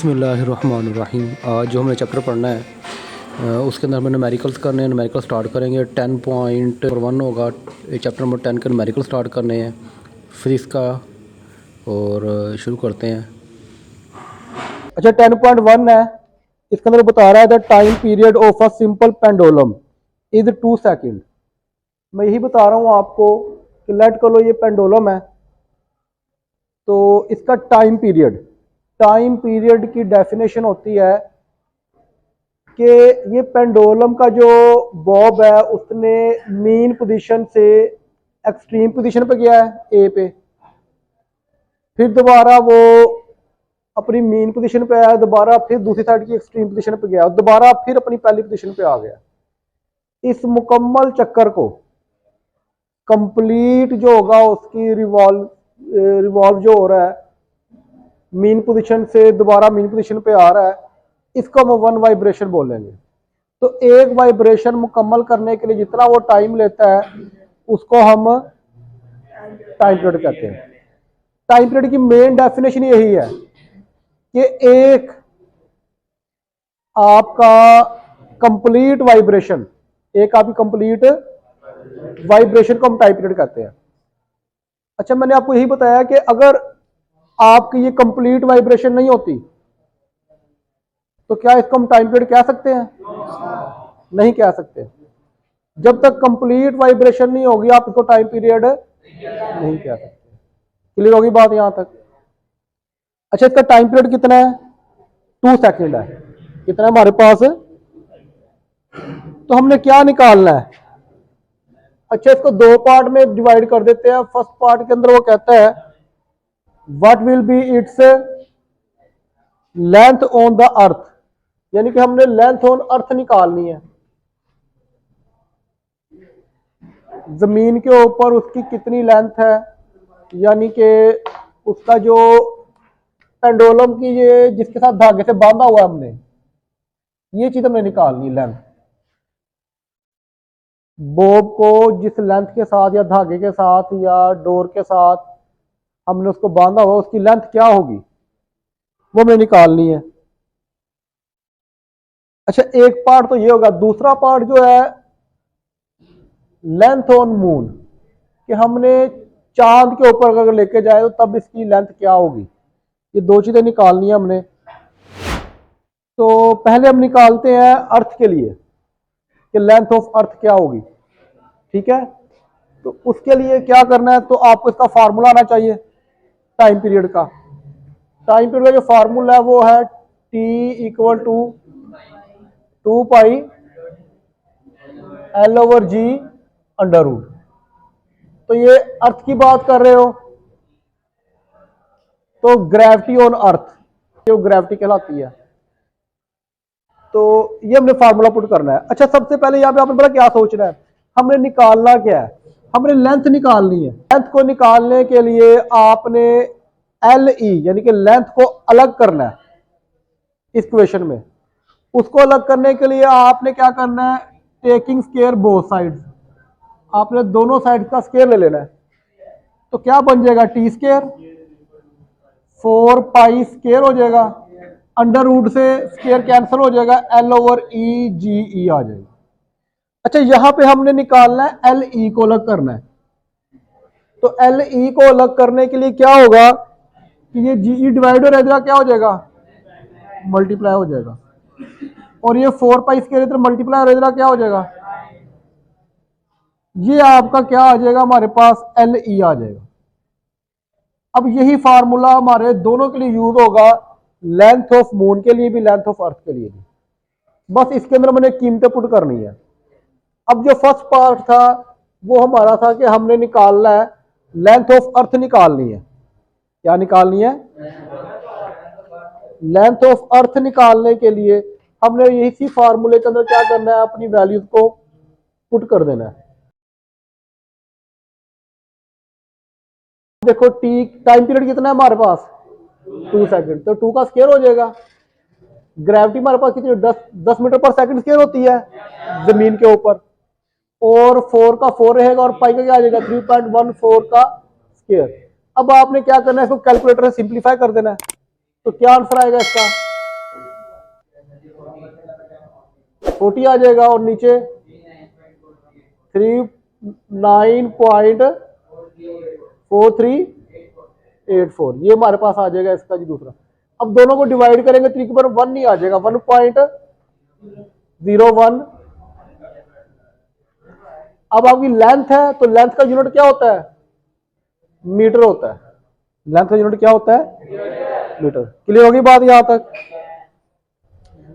बिस्मिल्लाहिर्रहमानिर्रहीम। आज जो हमें चैप्टर पढ़ना है उसके अंदर हमें न्यूमेरिकल्स करने हैं। न्यूमेरिकल स्टार्ट करेंगे 10.1 होगा। चैप्टर नंबर 10 के न्यूमेरिकल स्टार्ट करने हैं फिजिक्स का, और शुरू करते हैं। अच्छा, 10.1 है, इसके अंदर बता रहा है the time period of a simple pendulum is 2 second. मैं यही बता रहा हूँ आपको कि लेट करो ये पेंडुलम है, तो इसका टाइम पीरियड की डेफिनेशन होती है कि ये पेंडुलम का जो बॉब है उसने मीन पोजीशन से एक्सट्रीम पोजीशन पे गया है ए पे, फिर दोबारा वो अपनी मीन पोजीशन पे आया, दोबारा फिर दूसरी साइड की एक्सट्रीम पोजीशन पे गया, दोबारा फिर अपनी पहली पोजीशन पे आ गया। इस मुकम्मल चक्कर को कंप्लीट जो होगा उसकी रिवॉल्व जो हो रहा है मीन पोजीशन से दोबारा मीन पोजीशन पे आ रहा है, इसको हम 1 वाइब्रेशन बोलेंगे। तो एक वाइब्रेशन मुकम्मल करने के लिए जितना वो टाइम लेता है उसको हम टाइम पीरियड कहते हैं। टाइम पीरियड की मेन डेफिनेशन यही है कि एक आपका कंप्लीट वाइब्रेशन, एक आपकी कंप्लीट वाइब्रेशन को हम टाइम पीरियड कहते हैं। अच्छा, मैंने आपको यही बताया कि अगर आपकी ये कंप्लीट वाइब्रेशन नहीं होती तो क्या इसको हम टाइम पीरियड कह सकते हैं? नहीं कह सकते। जब तक कंप्लीट वाइब्रेशन नहीं होगी आप इसको टाइम पीरियड नहीं कह सकते। क्लियर होगी बात यहां तक? अच्छा, इसका टाइम पीरियड कितना है? 2 सेकंड है। कितना है हमारे पास? तो हमने क्या निकालना है? अच्छा, इसको 2 पार्ट में डिवाइड कर देते हैं। फर्स्ट पार्ट के अंदर वो कहता है what will be its length on the earth, यानी कि हमने लेंथ ऑन अर्थ निकालनी है। जमीन के ऊपर उसकी कितनी लेंथ है, यानी कि उसका जो पेंडुलम की ये जिसके साथ धागे से बांधा हुआ हमने, ये चीज हमने निकालनी। लेंथ बॉब को जिस लेंथ के साथ या धागे के साथ या डोर के साथ हमने उसको बांधा हुआ उसकी लेंथ क्या होगी वो हमें निकालनी है। अच्छा, एक पार्ट तो ये होगा। दूसरा पार्ट जो है लेंथ ऑन मून, कि हमने चांद के ऊपर अगर लेके जाए तो तब इसकी लेंथ क्या होगी। ये 2 चीजें निकालनी है हमने। तो पहले हम निकालते हैं अर्थ के लिए कि लेंथ ऑफ अर्थ क्या होगी। ठीक है, तो उसके लिए क्या करना है, तो आपको इसका फार्मूला आना चाहिए टाइम पीरियड का। टाइम पीरियड का जो फार्मूला है वो है T = 2 पाई L/G √। तो ये अर्थ की बात कर रहे हो तो ग्रेविटी ऑन अर्थ, जो ग्रेविटी कहलाती है, तो ये हमने फार्मूला पुट करना है। अच्छा, सबसे पहले यहां पे आपने बड़ा क्या सोचना है, हमने निकालना क्या है? हमने लेंथ निकालनी है। लेंथ को निकालने के लिए आपने LE यानी कि लेंथ को अलग करना है इस इक्वेशन में। उसको अलग करने के लिए आपने क्या करना है, टेकिंग स्केयर बोथ साइड्स, आपने दोनों साइड का स्केयर ले लेना है। तो क्या बन जाएगा, T², 4 पाई स्केयर हो जाएगा, अंडर रूट से स्केयर कैंसिल हो जाएगा, L/E/GE आ जाएगा। अच्छा, यहां पे हमने निकालना है LE को अलग करना है। तो LE को अलग करने के लिए क्या होगा कि ये GE डिवाइड हो जाएगा, क्या हो जाएगा, मल्टीप्लाई हो जाएगा, और ये 4 पाई स्केयर इधर मल्टीप्लाई हो जाएगा, क्या हो जाएगा, ये आपका क्या आ जाएगा, हमारे पास LE आ जाएगा। अब यही फार्मूला हमारे दोनों के लिए यूज होगा, लेंथ ऑफ मून के लिए भी, लेंथ ऑफ अर्थ के लिए भी। बस इसके अंदर मैंने कीमतें पुट करनी है। अब जो फर्स्ट पार्ट था वो हमारा था कि हमने निकालना है लेंथ ऑफ अर्थ निकालनी है। क्या निकालनी है? लेंथ ऑफ अर्थ निकालने के लिए हमने इसी फार्मूले के अंदर क्या करना है, अपनी वैल्यूज को पुट कर देना है। देखो टाइम पीरियड कितना है हमारे पास, 2 सेकंड, तो 2 का स्केयर हो जाएगा। ग्रेविटी हमारे पास कितनी, 10 मीटर पर सेकंड स्केयर होती है जमीन के ऊपर, और 4 का 4 रहेगा और पाई का क्या आ जाएगा, 3.14 का स्केयर। अब आपने क्या करना है, इसको कैलकुलेटर से सिंप्लीफाई कर देना है। तो क्या आंसर आएगा इसका, 40 आ जाएगा और नीचे 39.4384, ये हमारे पास आ जाएगा इसका जी दूसरा। अब दोनों को डिवाइड करेंगे तो पर 1 नहीं आ जाएगा, 1.01। अब आपकी लेंथ है तो लेंथ का यूनिट क्या होता है? मीटर होता है। लेंथ का यूनिट क्या होता है? मीटर। क्लियर होगी बात यहां तक?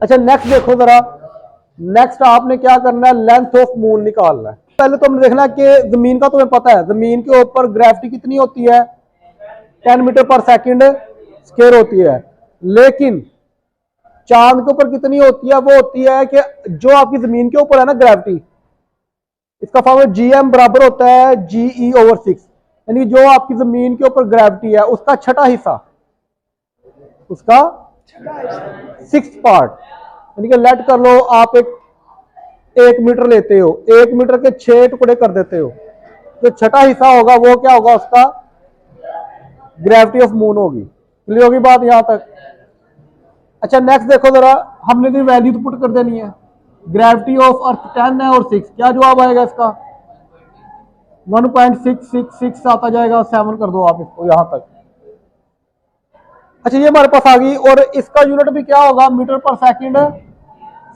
अच्छा नेक्स्ट देखो जरा, नेक्स्ट आपने क्या करना है, लेंथ ऑफ मून निकालना है। पहले तो हमने देखना है कि जमीन का तुम्हें पता है, जमीन के ऊपर ग्रेविटी कितनी होती है? 10 मीटर पर सेकंड स्क्वायर होती है। लेकिन चांद के ऊपर कितनी होती है? वो होती है कि जो आपकी जमीन के ऊपर है ना ग्रेविटी, इसका फॉर्मूला GM बराबर होता है GE/6, यानी जो आपकी जमीन के ऊपर ग्रेविटी है उसका छठा हिस्सा, उसका 6th पार्ट, यानी कि लेट कर लो आप एक मीटर लेते हो, 1 मीटर के 6 टुकड़े कर देते हो, जो छठा हिस्सा होगा वो क्या होगा? उसका ग्रेविटी ऑफ मून होगी। क्लियर होगी बात यहां तक? अच्छा नेक्स्ट देखो जरा, हमने भी वैल्यू तो पुट कर देनी है। ग्रेविटी ऑफ अर्थ 10 है और 6, क्या जवाब आएगा इसका? 1.666 आता जाएगा, 7 कर दो आप इसको यहां तक। अच्छा ये हमारे पास आ गई, और इसका यूनिट भी क्या होगा? मीटर पर सेकंड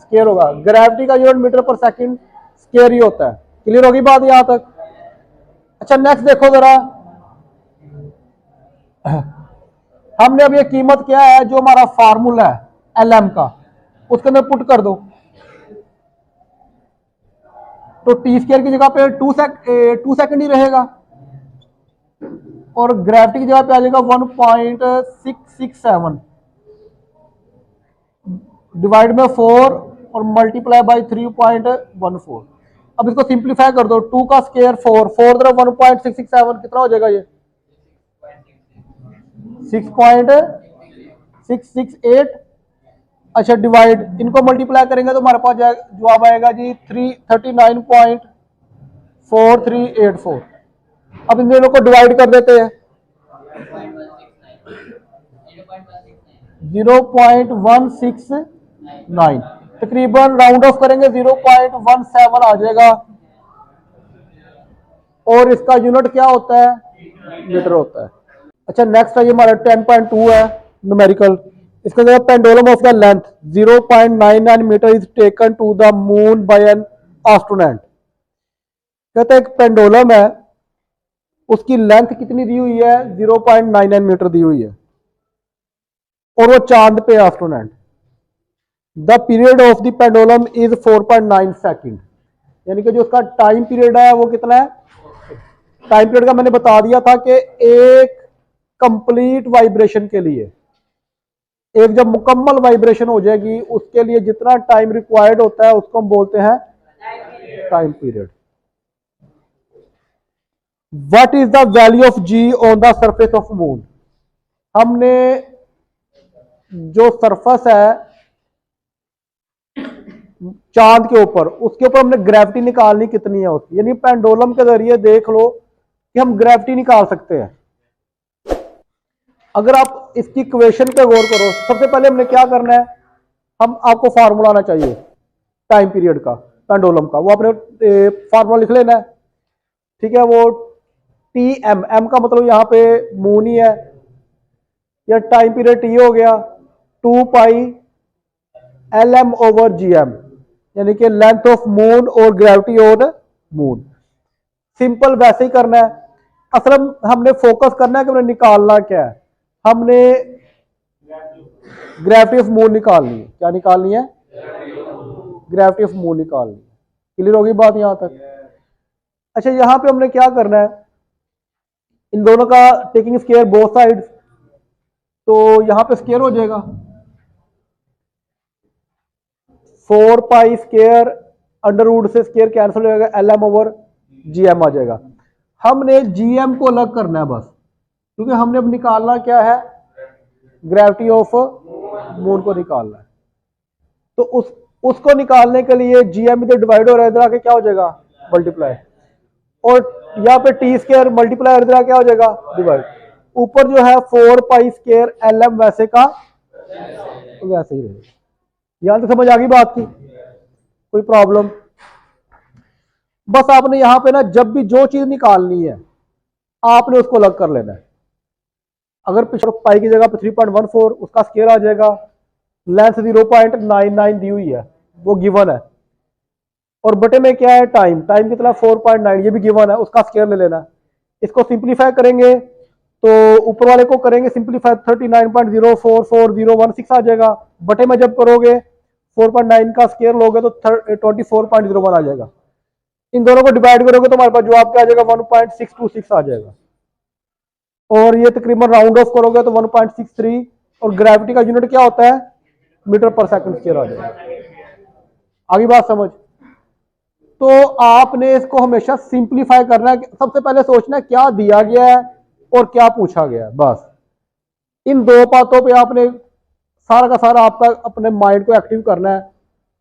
स्क्वायर होगा। ग्रेविटी का यूनिट मीटर पर सेकंड स्क्वायर ही होता है। क्लियर होगी बात यहां तक? अच्छा नेक्स्ट देखो जरा, हमने अब ये कीमत क्या है, जो हमारा फार्मूला है LM का, उसके अंदर पुट कर दो। तो टी स्क्वायर की जगह पे 2 सेकंड ही रहेगा, और ग्रेविटी की जगह पे आ जाएगा 1.667 डिवाइड में 4 और मल्टीप्लाई बाय 3.14। अब इसको सिंप्लीफाई कर दो, 2 का स्क्वायर 4 तरफ 1.667 कितना हो जाएगा? ये 6.668। अच्छा डिवाइड, इनको मल्टीप्लाई करेंगे तो हमारे पास जवाब आएगा जी 39.4384। अब इन दोनों को डिवाइड कर देते हैं, 0.169, तकरीबन राउंड ऑफ करेंगे 0.17 आ जाएगा, और इसका यूनिट क्या होता है? मीटर होता है। अच्छा नेक्स्ट है ये हमारा 10.2 है न्यूमेरिकल। इसके अंदर pendulum of the length 0.99 metre is taken to the moon by an astronaut. कहते हैं एक पेंडुलम है, उसकी लेंथ कितनी दी हुई है? 0.99 मीटर दी हुई है, और वो चांद पे astronaut. The period of the pendulum is 4.9 second, यानी कि जो उसका टाइम पीरियड है वो कितना है? टाइम पीरियड का मैंने बता दिया था कि एक कंप्लीट वाइब्रेशन के लिए, एक जब मुकम्मल वाइब्रेशन हो जाएगी उसके लिए जितना टाइम रिक्वायर्ड होता है उसको हम बोलते हैं time period. What is the value of G on the surface of moon? हमने जो सरफेस है चांद के ऊपर, उसके ऊपर हमने ग्रेविटी निकालनी कितनी है उसकी, यानी पेंडुलम के जरिए देख लो कि हम ग्रेविटी निकाल सकते हैं। अगर आप इसकी इक्वेशन पे गौर करो, सबसे पहले हमने क्या करना है, हम आपको फार्मूला आना चाहिए टाइम पीरियड का पेंडुलम का, वो आपने फार्मूला लिख लेना है, ठीक है। वो TM, M का मतलब यहां पे मून ही है, या टाइम पीरियड T हो गया 2 पाई LM/GM, यानी कि लेंथ ऑफ मून और ग्रेविटी ऑन मून। सिंपल वैसे ही करना है, असल हमने फोकस करना है कि हमने निकालना क्या है, हमने ग्रेविटी ऑफ मून निकालनी है। क्या निकालनी है? ग्रेविटी ऑफ मून निकालनी है। क्लियर होगी बात यहां तक? अच्छा यहां पे हमने क्या करना है, इन दोनों का टेकिंग स्क्वायर बोथ साइड्स, तो यहां पे स्क्वायर हो जाएगा 4 पाई स्क्वायर, अंडर रूट से स्क्वायर कैंसिल हो जाएगा, LM/GM आ जाएगा। हमने GM को अलग करना है बस, क्योंकि हमने अब निकालना क्या है, ग्रेविटी ऑफ मून को निकालना है। तो उसको निकालने के लिए GM इधर डिवाइड हो रहा है, इधर आके क्या हो जाएगा? मल्टीप्लाई, और यहाँ पे T स्क्वायर मल्टीप्लाई, इधर क्या हो जाएगा? डिवाइड। ऊपर जो है 4 पाई स्क्वायर LM वैसे का वैसे ही रहेगा। यहां तक समझ आ गई बात की? कोई प्रॉब्लम? बस आपने यहां पे ना जब भी जो चीज निकालनी है आपने उसको अलग कर लेना है। अगर पिछले पाई की जगह पे 3.14 उसका स्केयर आ जाएगा, लेंथ 0.99 दी हुई है वो गिवन है, और बटे में क्या है टाइम, टाइम कितना 4.9 ये भी गिवन है, उसका स्केयर ले लेना। इसको सिंप्लीफाई करेंगे तो ऊपर वाले को करेंगे सिंप्लीफाई 39.044016 आ जाएगा, बटे में जब करोगे 4.9 का स्केयर लोगे तो 24.01 आ जाएगा। इन दोनों को डिवाइड करोगे तो हमारे पास जवाब क्या आ जाएगा 1.626 आ जाएगा, और ये तकरीबन राउंड ऑफ करोगे तो 1.63, और ग्रेविटी का यूनिट क्या होता है मीटर पर सेकंड स्क्वायर आ जाएगा। आगे बात समझ? तो आपने इसको हमेशा सिंप्लीफाई करना है, सबसे पहले सोचना है क्या दिया गया है और क्या पूछा गया है, बस इन दो बातों पे आपने सारा का सारा आपका अपने माइंड को एक्टिव करना है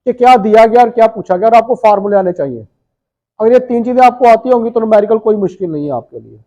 कि क्या दिया गया और क्या पूछा गया, और आपको फार्मूले आने चाहिए। अगर ये तीन चीजें आपको आती होंगी तो न्यूमेरिकल कोई मुश्किल नहीं है आपके लिए।